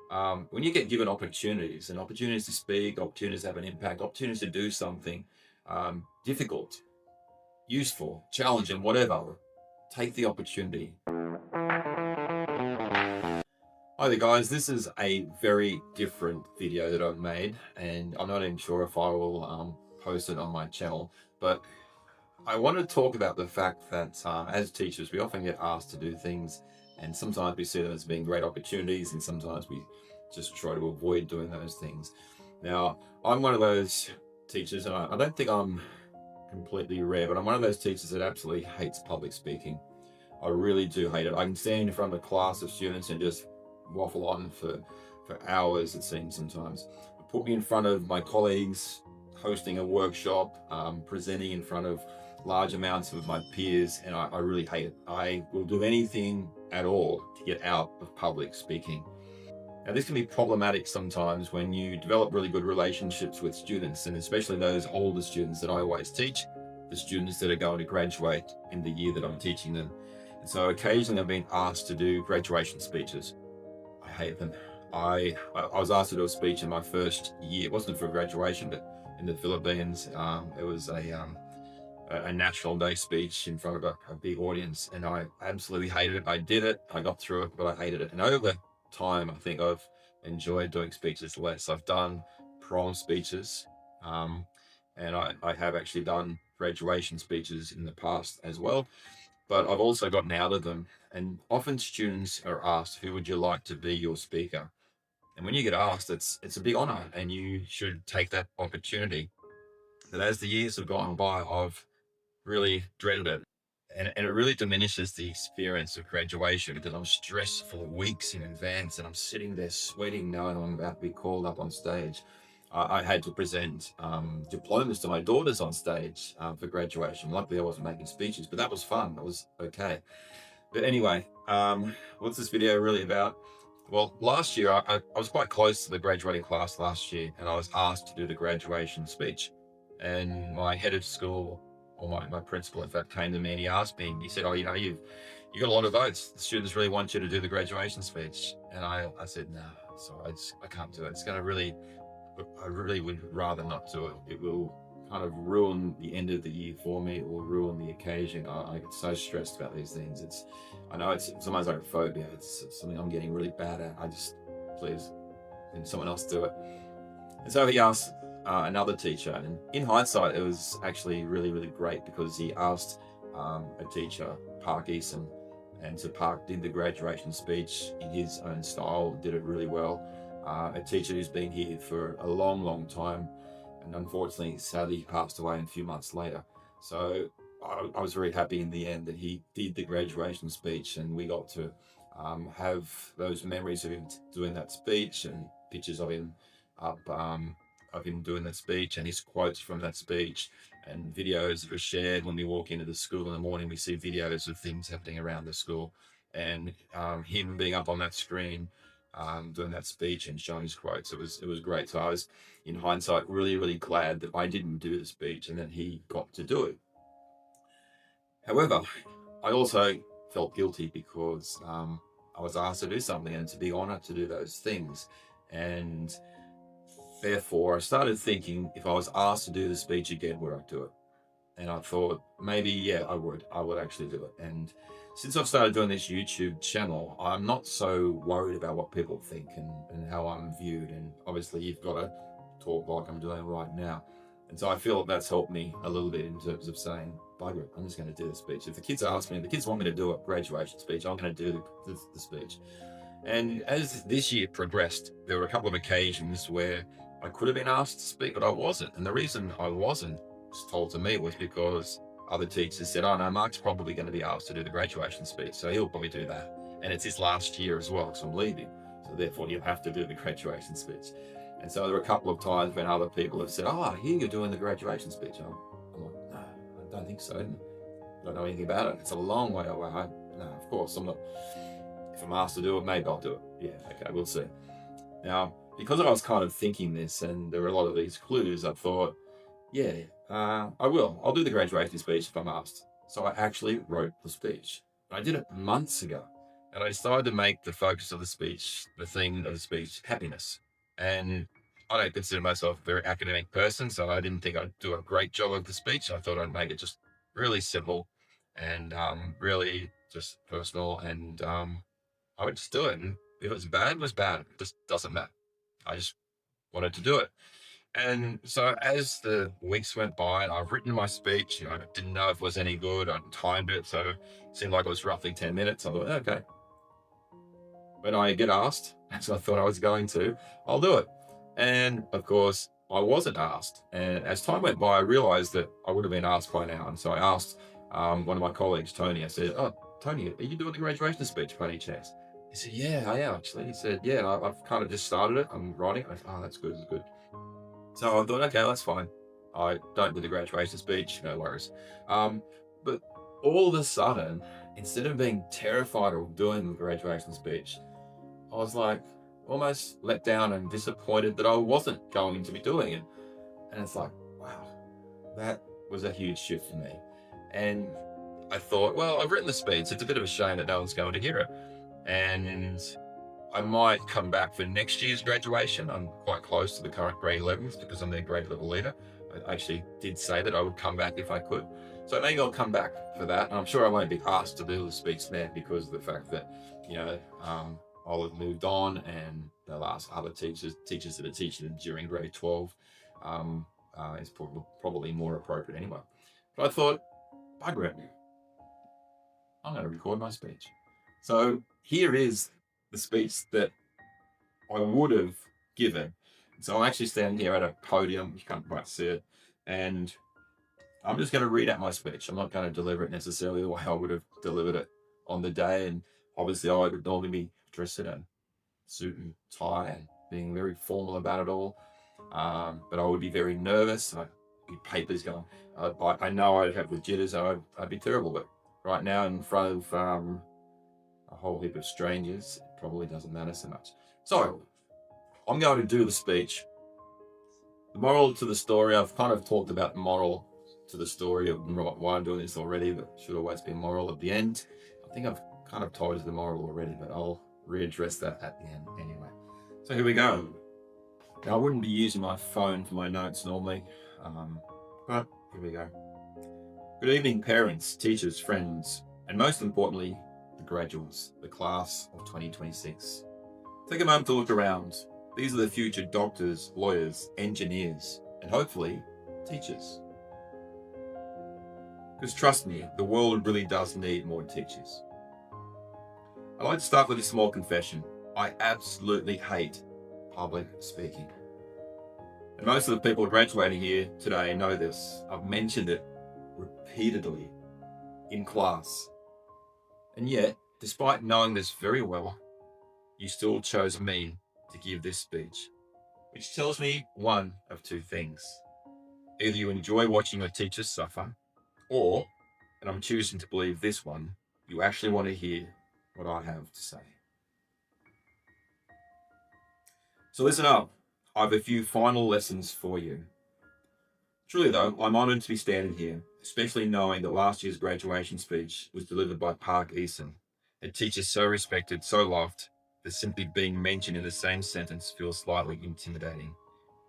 when you get given opportunities and opportunities to speak, opportunities to have an impact, opportunities to do something difficult, useful, challenging, whatever, take the opportunity. Hi there guys, this is a very different video that I've made, and I'm not even sure if I will post it on my channel, but I want to talk about the fact that as teachers we often get asked to do things, and sometimes we see them as being great opportunities, and sometimes we just try to avoid doing those things. Now, I'm one of those teachers, and I don't think I'm completely rare, but I'm one of those teachers that absolutely hates public speaking. I really do hate it. I can stand in front of a class of students and just waffle on for hours, it seems sometimes. Put me in front of my colleagues, hosting a workshop, presenting in front of large amounts of my peers, and I really hate it. I will do anything at all to get out of public speaking. Now, this can be problematic sometimes when you develop really good relationships with students, and especially those older students that I always teach, the students that are going to graduate in the year that I'm teaching them. And so occasionally I've been asked to do graduation speeches. I hate them. I was asked to do a speech in my first year. It wasn't for graduation, but in the Philippines, it was a National Day speech in front of a big audience, and I absolutely hated it. I did it, I got through it, but I hated it. And over time, I think I've enjoyed doing speeches less. I've done prom speeches, and I have actually done graduation speeches in the past as well, but I've also gotten out of them. And often students are asked, who would you like to be your speaker? And when you get asked, it's a big honor, and you should take that opportunity. But as the years have gone by, I've really dreaded it. And it really diminishes the experience of graduation, because I'm stressed for weeks in advance, and I'm sitting there sweating knowing I'm about to be called up on stage. I had to present diplomas to my daughters on stage for graduation. Luckily I wasn't making speeches, but that was fun. That was okay. But anyway, what's this video really about? Well, last year I was quite close to the graduating class last year, and I was asked to do the graduation speech. And my head of school, or my principal in fact, came to me and he asked me, he said, oh, you know, you got a lot of votes. The students really want you to do the graduation speech. And I said, no, sorry, I can't do it. I really would rather not do it. It will kind of ruin the end of the year for me, or ruin the occasion. I get so stressed about these things. I know it's sometimes like a phobia. It's something I'm getting really bad at. Please, can someone else do it? And so he asked another teacher, and in hindsight, it was actually really, really great, because he asked a teacher, Park Eason, and so Park did the graduation speech in his own style, did it really well. A teacher who's been here for a long, long time, and unfortunately, sadly, passed away a few months later. So I was very happy in the end that he did the graduation speech, and we got to have those memories of him doing that speech, and pictures of him up of him doing that speech, and his quotes from that speech, and videos that were shared. When we walk into the school in the morning, we see videos of things happening around the school, and him being up on that screen doing that speech and showing his quotes. It was great. So I was, in hindsight, really, really glad that I didn't do the speech and that he got to do it. However, I also felt guilty, because I was asked to do something, and to be honored to do those things. And therefore, I started thinking, if I was asked to do the speech again, would I do it? And I thought, maybe, yeah, I would actually do it. And since I've started doing this YouTube channel, I'm not so worried about what people think and how I'm viewed. And obviously you've got to talk like I'm doing right now. And so I feel that's helped me a little bit in terms of saying, bugger it, I'm just going to do the speech. If the kids ask me, if the kids want me to do a graduation speech, I'm going to do the speech. And as this year progressed, there were a couple of occasions where I could have been asked to speak, but I wasn't. And the reason I wasn't told to me was because other teachers said, oh no, Mark's probably going to be asked to do the graduation speech, so he'll probably do that. And it's his last year as well, because I'm leaving. So therefore he'll have to do the graduation speech. And so there were a couple of times when other people have said, oh, I hear you're doing the graduation speech. I'm like, no, I don't think so. I don't know anything about it. It's a long way away. No, of course, I'm not. If I'm asked to do it, maybe I'll do it. Yeah, okay, we'll see. Now, because I was kind of thinking this, and there were a lot of these clues, I thought, yeah, I will. I'll do the graduation speech if I'm asked. So I actually wrote the speech. I did it months ago. And I decided to make the focus of the speech, the theme of the speech, happiness. And I don't consider myself a very academic person, so I didn't think I'd do a great job of the speech. I thought I'd make it just really simple and really just personal. And I would just do it. And if it was bad, it was bad. It just doesn't matter. I just wanted to do it. And so as the weeks went by and I've written my speech, I didn't know if it was any good. I timed it, so it seemed like it was roughly 10 minutes. I thought, okay, when I get asked, as I thought I was going to, I'll do it. And of course, I wasn't asked. And as time went by, I realized that I would have been asked by now. And so I asked one of my colleagues, Tony, I said, "Oh, Tony, are you doing the graduation speech by any chance?" He said, "Yeah, I am actually." He said, "Yeah, I've kind of just started it. I'm writing it." I said, "Oh, that's good, that's good." So I thought, okay, that's fine. I don't do the graduation speech, no worries. But all of a sudden, instead of being terrified of doing the graduation speech, I was like almost let down and disappointed that I wasn't going to be doing it. And it's like, wow, that was a huge shift for me. And I thought, well, I've written the speech. It's a bit of a shame that no one's going to hear it. And I might come back for next year's graduation. I'm quite close to the current grade 11s because I'm their grade level leader. I actually did say that I would come back if I could. So maybe I'll come back for that. And I'm sure I won't be asked to do the speech there because of the fact that, I'll have moved on and they'll ask other teachers that are teaching during grade 12 is probably more appropriate anyway. But I thought, bugger it, I'm going to record my speech. So here is the speech that I would have given. So I'm actually standing here at a podium, you can't quite see it, and I'm just going to read out my speech. I'm not going to deliver it necessarily the way I would have delivered it on the day. And obviously I would normally be dressed in a suit and tie and being very formal about it all. But I would be very nervous. I'd be papers going. I know I'd have the jitters. I'd be terrible. But right now in front of a whole heap of strangers, it probably doesn't matter so much. So I'm going to do the speech. The moral to the story, I've kind of talked about the moral to the story of why I'm doing this already, but should always be moral at the end. I think I've kind of told you the moral already, but I'll readdress that at the end anyway. So here we go. Now, I wouldn't be using my phone for my notes normally, but here we go. Good evening, parents, teachers, friends, and most importantly, the graduates, the class of 2026. Take a moment to look around. These are the future doctors, lawyers, engineers, and hopefully teachers. Because trust me, the world really does need more teachers. I'd like to start with a small confession. I absolutely hate public speaking. And most of the people graduating here today know this. I've mentioned it repeatedly in class. And yet, despite knowing this very well, you still chose me to give this speech, which tells me one of two things. Either you enjoy watching your teachers suffer, or, and I'm choosing to believe this one, you actually want to hear what I have to say. So listen up. I have a few final lessons for you. Truly though, I'm honoured to be standing here, especially knowing that last year's graduation speech was delivered by Park Eason, a teacher so respected, so loved, that simply being mentioned in the same sentence feels slightly intimidating.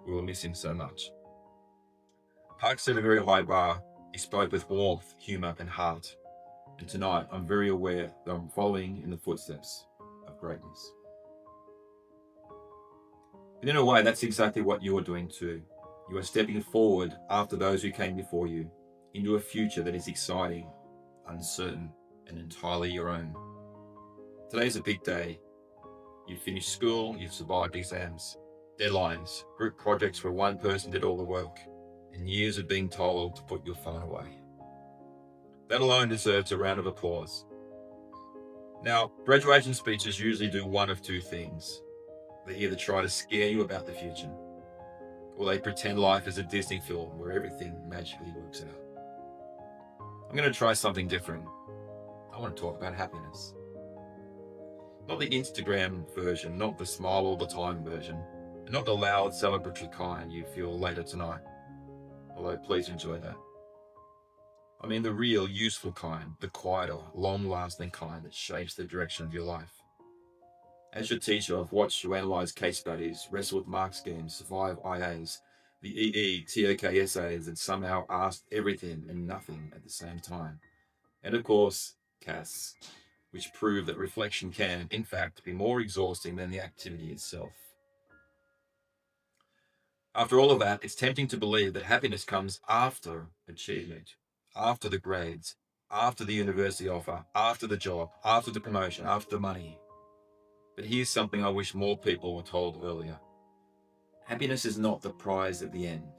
We will miss him so much. Park set a very high bar. He spoke with warmth, humour and heart. And tonight, I'm very aware that I'm following in the footsteps of greatness. And in a way, that's exactly what you're doing too. You are stepping forward after those who came before you into a future that is exciting, uncertain, and entirely your own. Today's a big day. You've finished school, you've survived exams, deadlines, group projects where one person did all the work, and years of being told to put your phone away. That alone deserves a round of applause. Now, graduation speeches usually do one of two things. They either try to scare you about the future, or they pretend life is a Disney film where everything magically works out. I'm going to try something different. I want to talk about happiness. Not the Instagram version, not the smile all the time version, and not the loud celebratory kind you feel later tonight. Although please enjoy that. I mean the real, useful kind, the quieter, long-lasting kind that shapes the direction of your life. As your teacher, I've watched you analyze case studies, wrestle with mark schemes, survive IAs, the EE, TOK essays, and somehow asked everything and nothing at the same time. And of course, CAS, which prove that reflection can, in fact, be more exhausting than the activity itself. After all of that, it's tempting to believe that happiness comes after achievement, after the grades, after the university offer, after the job, after the promotion, after the money. But here's something I wish more people were told earlier. Happiness is not the prize at the end.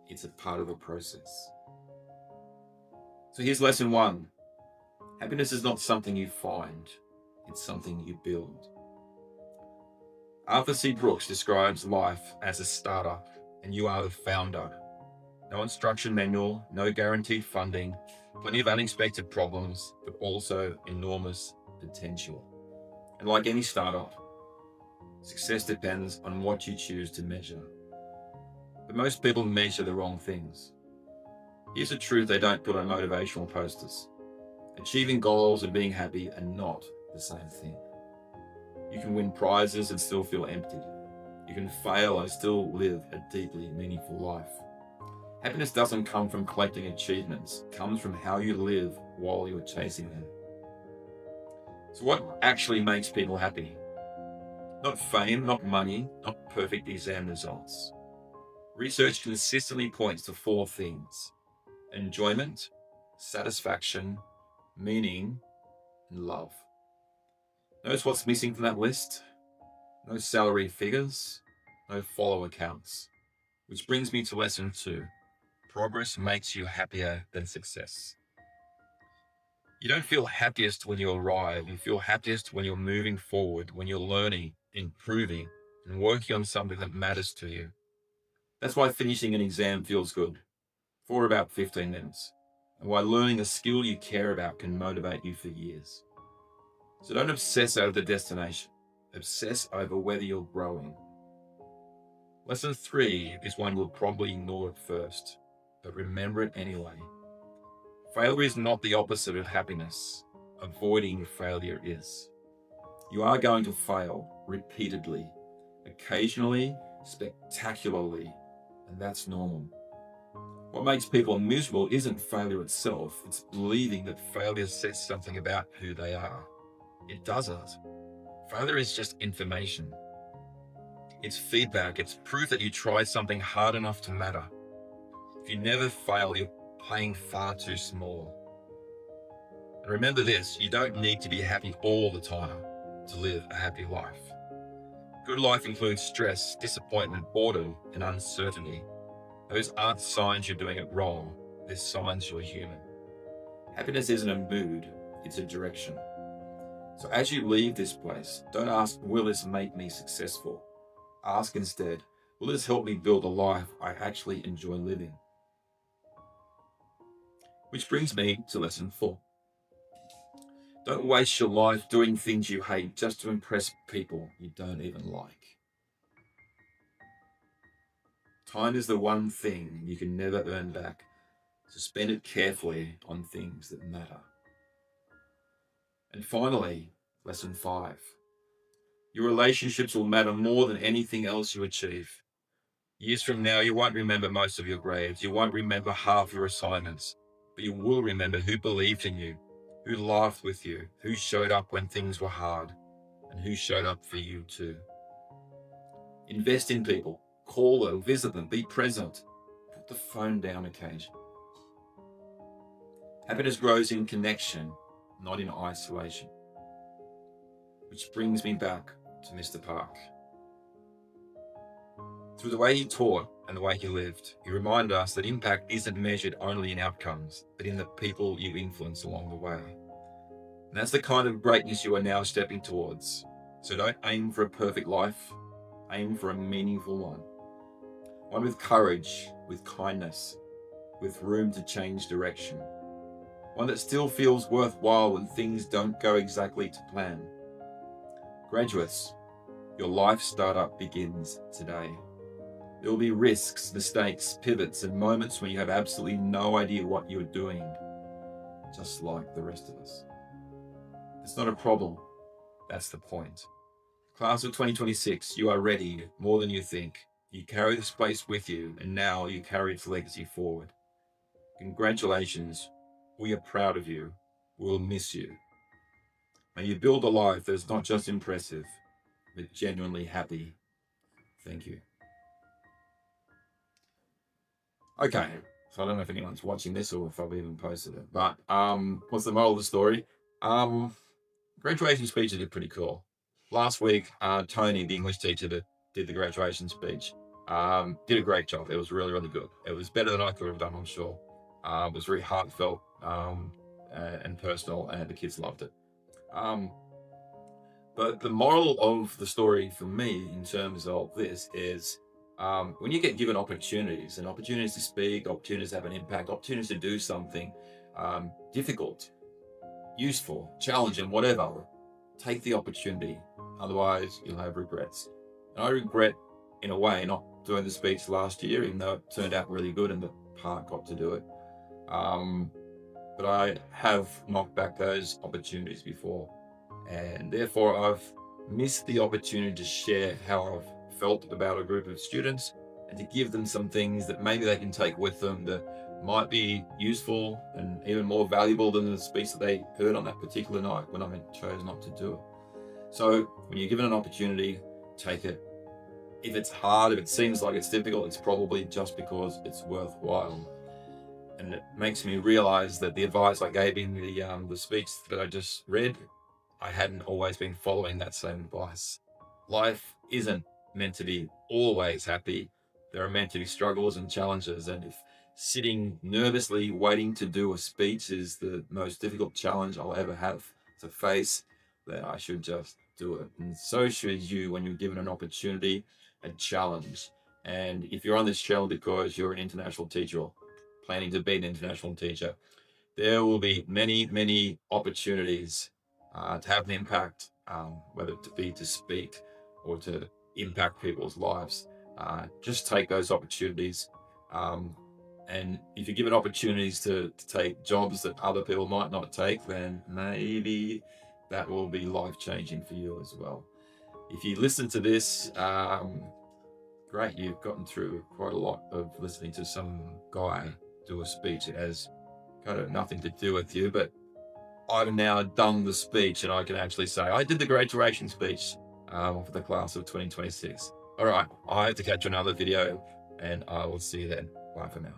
It's a part of the process. So here's lesson 1. Happiness is not something you find. It's something you build. Arthur C. Brooks describes life as a startup, and you are the founder. No instruction manual, no guaranteed funding, plenty of unexpected problems, but also enormous potential. And like any startup, success depends on what you choose to measure. But most people measure the wrong things. Here's the truth they don't put on motivational posters. Achieving goals and being happy are not the same thing. You can win prizes and still feel empty. You can fail and still live a deeply meaningful life. Happiness doesn't come from collecting achievements. It comes from how you live while you're chasing them. So what actually makes people happy? Not fame, not money, not perfect exam results. Research consistently points to 4 things: enjoyment, satisfaction, meaning, and love. Notice what's missing from that list? No salary figures, no follower counts. Which brings me to lesson 2. Progress makes you happier than success. You don't feel happiest when you arrive. You feel happiest when you're moving forward, when you're learning, improving, and working on something that matters to you. That's why finishing an exam feels good, for about 15 minutes, and why learning a skill you care about can motivate you for years. So don't obsess over the destination. Obsess over whether you're growing. Lesson 3 is one you'll probably ignore at first, but remember it anyway. Failure is not the opposite of happiness. Avoiding failure is. You are going to fail repeatedly, occasionally, spectacularly, and that's normal. What makes people miserable isn't failure itself, it's believing that failure says something about who they are. It doesn't. Failure is just information. It's feedback, it's proof that you tried something hard enough to matter. If you never fail, you're playing far too small. And remember this, you don't need to be happy all the time to live a happy life. Good life includes stress, disappointment, boredom, and uncertainty. Those aren't signs you're doing it wrong, they're signs you're human. Happiness isn't a mood, it's a direction. So as you leave this place, don't ask, will this make me successful? Ask instead, will this help me build a life I actually enjoy living? Which brings me to lesson 4. Don't waste your life doing things you hate just to impress people you don't even like. Time is the one thing you can never earn back, so spend it carefully on things that matter. And finally, lesson 5. Your relationships will matter more than anything else you achieve. Years from now, you won't remember most of your grades, you won't remember half your assignments, but you will remember who believed in you, who laughed with you, who showed up when things were hard, and who showed up for you too. Invest in people, call them, visit them, be present. Put the phone down occasionally. Happiness grows in connection, not in isolation. Which brings me back to Mr. Park. Through the way he taught and the way he lived, he reminded us that impact isn't measured only in outcomes, but in the people you influence along the way. And that's the kind of greatness you are now stepping towards. So don't aim for a perfect life, aim for a meaningful one. One with courage, with kindness, with room to change direction. One that still feels worthwhile when things don't go exactly to plan. Graduates, your life startup begins today. There will be risks, mistakes, pivots, and moments when you have absolutely no idea what you're doing. just like the rest of us. It's not a problem. That's the point. Class of 2026, you are ready more than you think. You carry the space with you, and now you carry its legacy forward. Congratulations. We are proud of you. We'll miss you. May you build a life that is not just impressive, but genuinely happy. Thank you. Okay, so I don't know if anyone's watching this or if I've even posted it, but what's the moral of the story? Graduation speeches are pretty cool. Last week, Tony, the English teacher that did the graduation speech, did a great job. It was really, really good. It was better than I could have done, I'm sure. It was very heartfelt and personal, and the kids loved it. But the moral of the story for me in terms of this is when you get given opportunities to speak, opportunities to have an impact, opportunities to do something difficult, useful, challenging, whatever, take the opportunity. Otherwise, you'll have regrets. And I regret, in a way, not doing the speech last year, even though it turned out really good and the park got to do it. But I have knocked back those opportunities before, and therefore I've missed the opportunity to share how I've felt about a group of students and to give them some things that maybe they can take with them that might be useful and even more valuable than the speech that they heard on that particular night when I chose not to do it. So when you're given an opportunity, take it. If it's hard, if it seems like it's difficult, it's probably just because it's worthwhile. And it makes me realize that the advice I gave in the speech that I just read, I hadn't always been following that same advice. Life isn't meant to be always happy. There are meant to be struggles and challenges. And if sitting nervously waiting to do a speech is the most difficult challenge I'll ever have to face, then I should just do it. And so should you when you're given an opportunity, a challenge. And if you're on this channel because you're an international teacher or planning to be an international teacher, there will be many, many opportunities to have an impact, whether it be to speak or to impact people's lives. Just take those opportunities. And if you're given opportunities to take jobs that other people might not take, then maybe that will be life-changing for you as well. If you listen to this, great, you've gotten through quite a lot of listening to some guy do a speech. It has kind of nothing to do with you, but I've now done the speech and I can actually say I did the graduation speech for the class of 2026. All right, I have to catch another video and I will see you then. Bye for now.